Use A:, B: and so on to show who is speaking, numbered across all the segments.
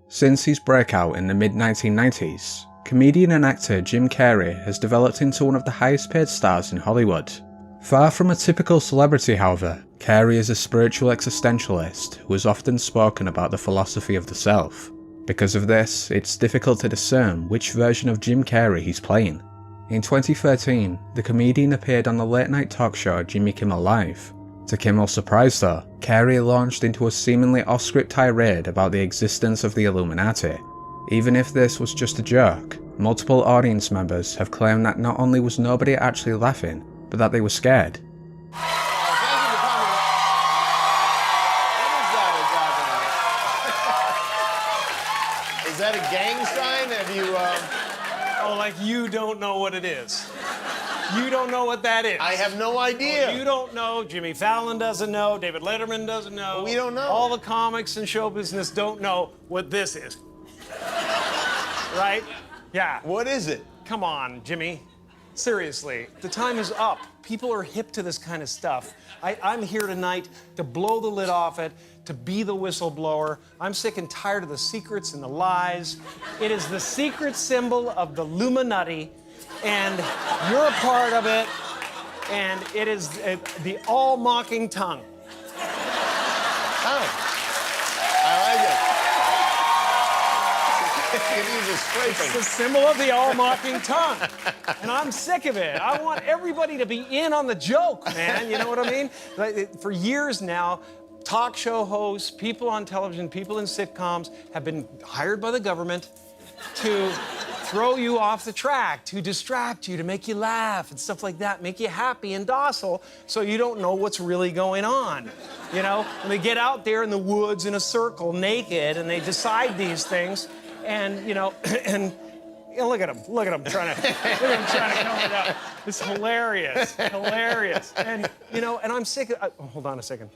A: Since his breakout in the mid-1990s, comedian and actor Jim Carrey has developed into one of the highest paid stars in Hollywood. Far from a typical celebrity, however, Carrey is a spiritual existentialist who has often spoken about the philosophy of the self. Because of this, it's difficult to discern which version of Jim Carrey he's playing. In 2013, the comedian appeared on the late-night talk show Jimmy Kimmel Live. To Kimmel's surprise though, Carrey launched into a seemingly off-script tirade about the existence of the Illuminati. Even if this was just a joke, multiple audience members have claimed that not only was nobody actually laughing, but that they were scared.
B: Is that a gang sign? Have you,
C: Oh, like you don't know what it is. You don't know what that is.
B: I have no idea.
C: You don't know. Jimmy Fallon doesn't know. David Letterman doesn't know.
B: We don't know.
C: All the comics and show business don't know what this is. Right? Yeah.
B: What is it?
C: Come on, Jimmy. Seriously, the time is up. People are hip to this kind of stuff. I'm here tonight to blow the lid off it, to be the whistleblower. I'm sick and tired of the secrets and the lies. It is the secret symbol of the Illuminati, and you're a part of it, and it is the all-mocking tongue.
B: Oh, I like it.
C: It's the symbol of the all-mocking tongue. And I'm sick of it. I want everybody to be in on the joke, man. You know what I mean? For years now, talk show hosts, people on television, people in sitcoms have been hired by the government to throw you off the track, to distract you, to make you laugh and stuff like that, make you happy and docile so you don't know what's really going on. You know, when they get out there in the woods in a circle naked and they decide these things, and, you know, and you know, look at him trying to come it up. It's hilarious. And, you know, and I'm sick of, hold on a second.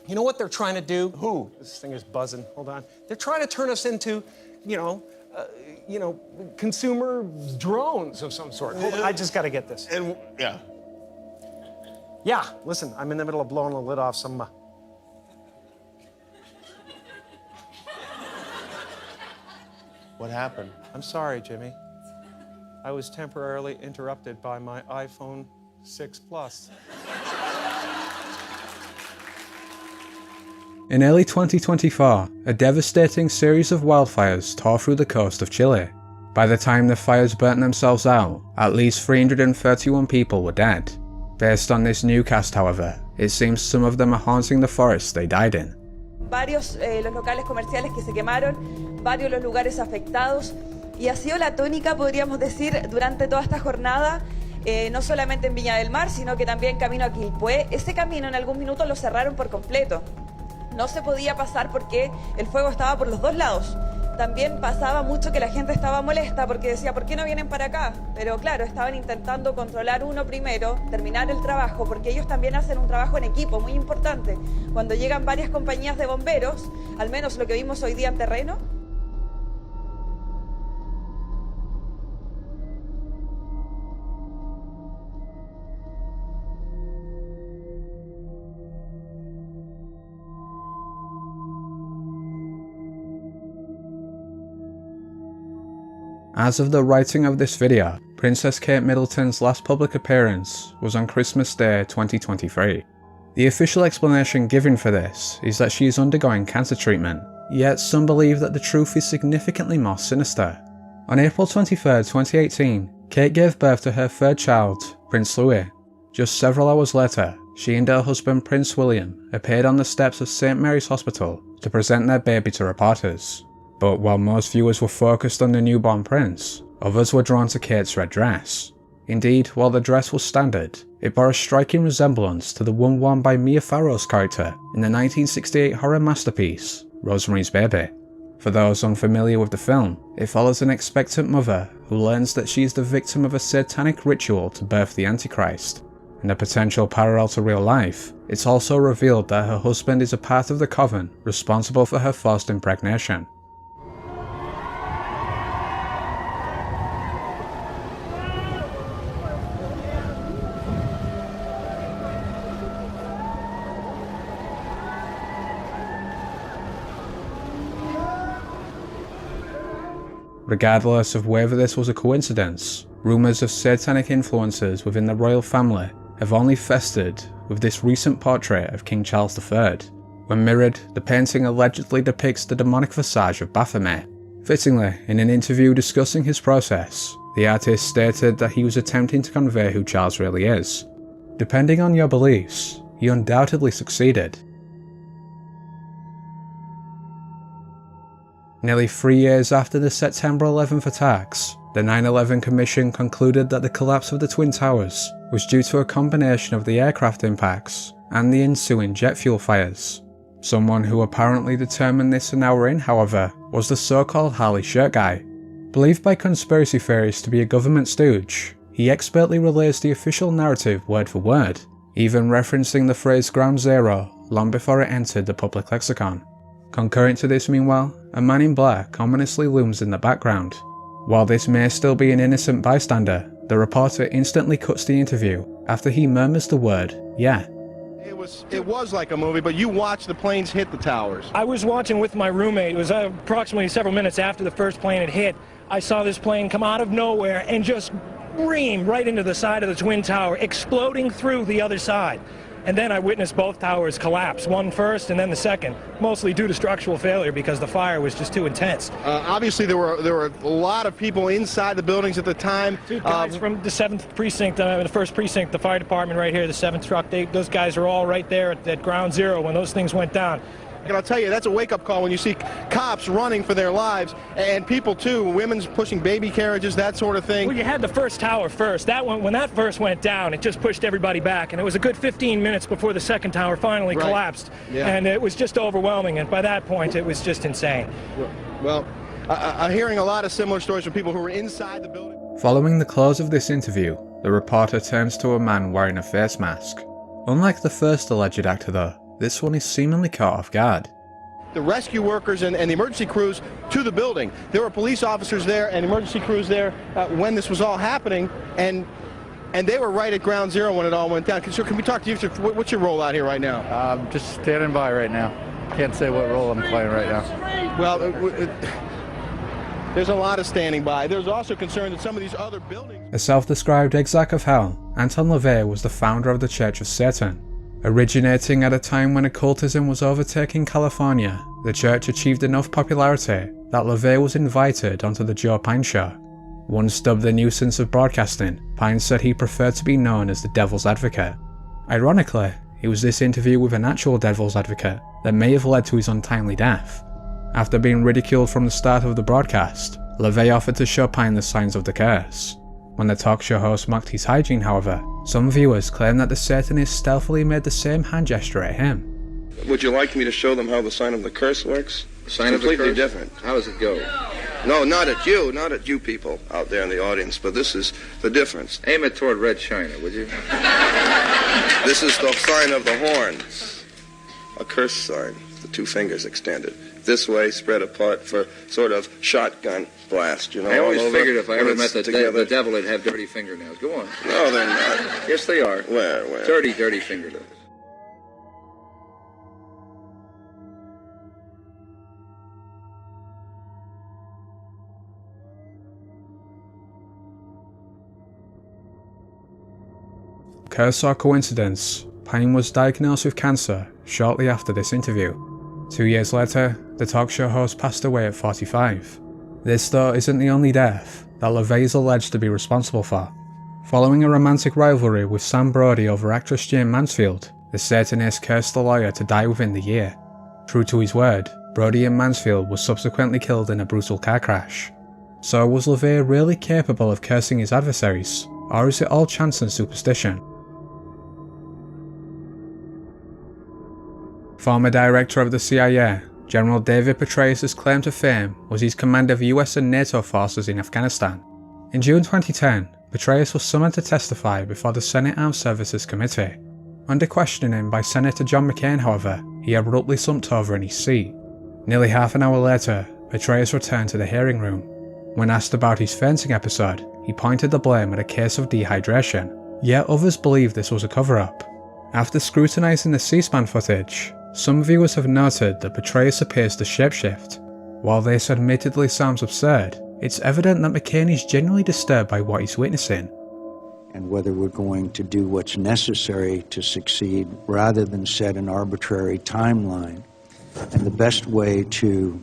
C: You know what they're trying to do? Who? This thing is buzzing, hold on. They're trying to turn us into, you know, consumer drones of some sort. Hold on, I just gotta get this.
B: And, yeah.
C: Yeah, listen, I'm in the middle of blowing the lid off some,
B: What happened?
C: I'm sorry, Jimmy. I was temporarily interrupted by my iPhone 6 Plus.
A: In early 2024, a devastating series of wildfires tore through the coast of Chile. By the time the fires burnt themselves out, at least 331 people were dead. Based on this newscast, however, it seems some of them are haunting the forests they died in.
D: Varios los locales comerciales que se quemaron, varios los lugares afectados, y ha sido la tónica, podríamos decir, durante toda esta jornada, no solamente en Viña del Mar, sino que también camino a Quilpué. Ese camino en algún minuto lo cerraron por completo. No se podía pasar porque el fuego estaba por los dos lados. También pasaba mucho que la gente estaba molesta porque decía, ¿por qué no vienen para acá? Pero claro, estaban intentando controlar uno primero, terminar el trabajo, porque ellos también hacen un trabajo en equipo muy importante. Cuando llegan varias compañías de bomberos, al menos lo que vimos hoy día en terreno,
A: As of the writing of this video, Princess Kate Middleton's last public appearance was on Christmas Day 2023. The official explanation given for this is that she is undergoing cancer treatment, yet some believe that the truth is significantly more sinister. On April 23, 2018, Kate gave birth to her third child, Prince Louis. Just several hours later, she and her husband Prince William appeared on the steps of St Mary's Hospital to present their baby to reporters. But while most viewers were focused on the newborn prince, others were drawn to Kate's red dress. Indeed, while the dress was standard, it bore a striking resemblance to the one worn by Mia Farrow's character in the 1968 horror masterpiece, Rosemary's Baby. For those unfamiliar with the film, it follows an expectant mother who learns that she is the victim of a satanic ritual to birth the Antichrist. In a potential parallel to real life, it's also revealed that her husband is a part of the coven responsible for her forced impregnation. Regardless of whether this was a coincidence, rumours of satanic influences within the royal family have only festered with this recent portrait of King Charles III. When mirrored, the painting allegedly depicts the demonic visage of Baphomet. Fittingly, in an interview discussing his process, the artist stated that he was attempting to convey who Charles really is. Depending on your beliefs, he undoubtedly succeeded. Nearly 3 years after the September 11th attacks, the 9/11 Commission concluded that the collapse of the Twin Towers was due to a combination of the aircraft impacts and the ensuing jet fuel fires. Someone who apparently determined this an hour in, however, was the so-called Harley Shirt Guy. Believed by conspiracy theorists to be a government stooge, he expertly relays the official narrative word for word, even referencing the phrase Ground Zero long before it entered the public lexicon. Concurrent to this, meanwhile, a man in black ominously looms in the background. While this may still be an innocent bystander, the reporter instantly cuts the interview after he murmurs the word, "yeah."
E: It was like a movie, but you watched the planes hit the towers.
F: I was watching with my roommate. It was approximately several minutes after the first plane had hit. I saw this plane come out of nowhere and just ream right into the side of the Twin Tower, exploding through the other side. And then I witnessed both towers collapse, one first and then the second, mostly due to structural failure because the fire was just too intense.
E: Obviously, there were a lot of people inside the buildings at the time.
F: Two guys from the 7th precinct, the 1st precinct, the fire department right here, the 7th truck, those guys are all right there at Ground Zero when those things went down.
E: And I'll tell you, that's a wake-up call when you see cops running for their lives, and people too, women's pushing baby carriages, that sort of thing.
F: Well, you had the first tower first. That one, when that first went down, it just pushed everybody back, and it was a good 15 minutes before the second tower finally collapsed.
E: Yeah.
F: And it was just overwhelming, and by that point, it was just insane.
E: Well, I'm hearing a lot of similar stories from people who were inside the building.
A: Following the close of this interview, the reporter turns to a man wearing a face mask. Unlike the first alleged actor though, this one is seemingly caught off guard.
E: The rescue workers and the emergency crews to the building. There were police officers there and emergency crews there when this was all happening, and they were right at Ground Zero when it all went down. So can we talk to you? What's your role out here right now?
G: I'm just standing by right now. Can't say what role I'm playing right now.
E: Well, there's a lot of standing by. There's also concern that some of these other buildings...
A: A self-described exarch of hell, Anton LaVey was the founder of the Church of Satan. Originating at a time when occultism was overtaking California, the church achieved enough popularity that LaVey was invited onto the Joe Pine Show. Once dubbed the nuisance of broadcasting, Pine said he preferred to be known as the Devil's Advocate. Ironically, it was this interview with an actual Devil's Advocate that may have led to his untimely death. After being ridiculed from the start of the broadcast, LaVey offered to show Pine the signs of the curse. When the talk show host mocked his hygiene, however, some viewers claimed that the Satanist stealthily made the same hand gesture at him.
H: Would you like me to show them how the sign of the curse works?
I: The sign of the curse?
H: Completely different.
I: How does it go?
H: No, not at you people out there in the audience, but this is the difference.
I: Aim it toward Red China, would you?
H: This is the sign of the horn. A curse sign, the two fingers extended. This way, spread apart for sort of shotgun blast, you know.
I: I always
H: all over,
I: figured if I ever met the devil, he'd have dirty fingernails. Go on.
H: No, they're not.
I: Yes, they are.
H: Where?
I: Dirty fingernails.
A: Curse or coincidence, Pine was diagnosed with cancer shortly after this interview. 2 years later, the talk show host passed away at 45. This though isn't the only death that LaVey is alleged to be responsible for. Following a romantic rivalry with Sam Brody over actress Jane Mansfield, the Satanist cursed the lawyer to die within the year. True to his word, Brody and Mansfield were subsequently killed in a brutal car crash. So was LaVey really capable of cursing his adversaries, or is it all chance and superstition? Former director of the CIA, General David Petraeus' claim to fame was his command of US and NATO forces in Afghanistan. In June 2010, Petraeus was summoned to testify before the Senate Armed Services Committee. Under questioning by Senator John McCain, however, he abruptly slumped over in his seat. Nearly half an hour later, Petraeus returned to the hearing room. When asked about his fainting episode, he pointed the blame at a case of dehydration, yet others believe this was a cover-up. After scrutinising the C-SPAN footage, some viewers have noted that Petraeus appears to shapeshift. While this admittedly sounds absurd, It's evident that McCain is genuinely disturbed by what he's witnessing.
J: And whether we're going to do what's necessary to succeed rather than set an arbitrary timeline. And the best way to